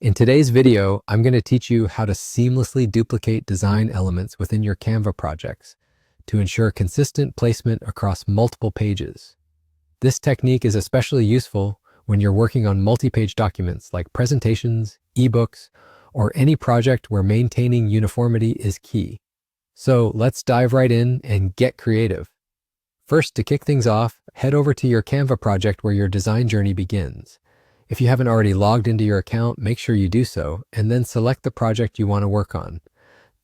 In today's video, I'm going to teach you how to seamlessly duplicate design elements within your Canva projects to ensure consistent placement across multiple pages. This technique is especially useful when you're working on multi-page documents like presentations, ebooks, or any project where maintaining uniformity is key. So let's dive right in and get creative. First, to kick things off, head over to your Canva project where your design journey begins. If you haven't already logged into your account, make sure you do so, and then select the project you want to work on.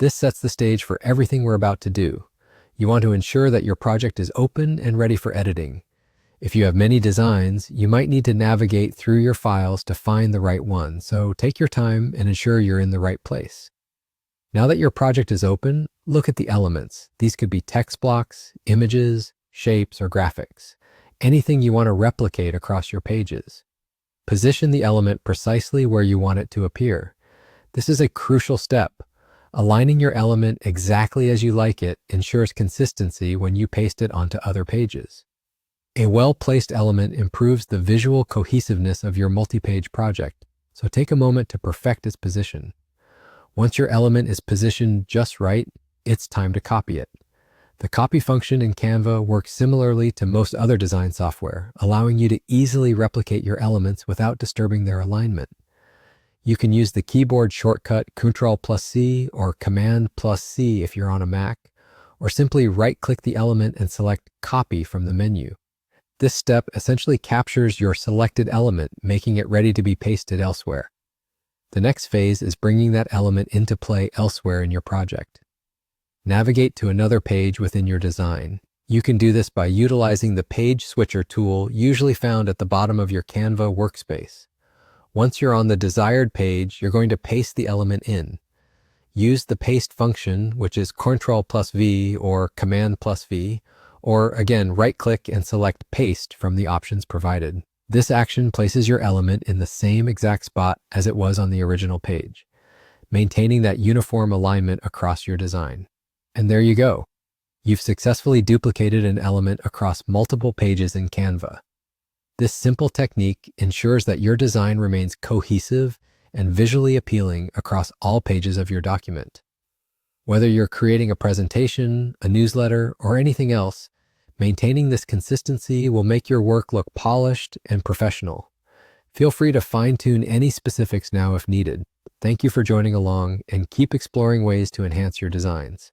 This sets the stage for everything we're about to do. You want to ensure that your project is open and ready for editing. If you have many designs, you might need to navigate through your files to find the right one, so take your time and ensure you're in the right place. Now that your project is open, look at the elements. These could be text blocks, images, shapes, or graphics. Anything you want to replicate across your pages. Position the element precisely where you want it to appear. This is a crucial step. Aligning your element exactly as you like it ensures consistency when you paste it onto other pages. A well-placed element improves the visual cohesiveness of your multi-page project, so take a moment to perfect its position. Once your element is positioned just right, it's time to copy it. The copy function in Canva works similarly to most other design software, allowing you to easily replicate your elements without disturbing their alignment. You can use the keyboard shortcut Ctrl+C or Command+C if you're on a Mac, or simply right-click the element and select Copy from the menu. This step essentially captures your selected element, making it ready to be pasted elsewhere. The next phase is bringing that element into play elsewhere in your project. Navigate to another page within your design. You can do this by utilizing the Page Switcher tool usually found at the bottom of your Canva workspace. Once you're on the desired page, you're going to paste the element in. Use the paste function, which is Ctrl+V or Command+V, or again, right-click and select Paste from the options provided. This action places your element in the same exact spot as it was on the original page, maintaining that uniform alignment across your design. And there you go. You've successfully duplicated an element across multiple pages in Canva. This simple technique ensures that your design remains cohesive and visually appealing across all pages of your document. Whether you're creating a presentation, a newsletter, or anything else, maintaining this consistency will make your work look polished and professional. Feel free to fine-tune any specifics now if needed. Thank you for joining along, and keep exploring ways to enhance your designs.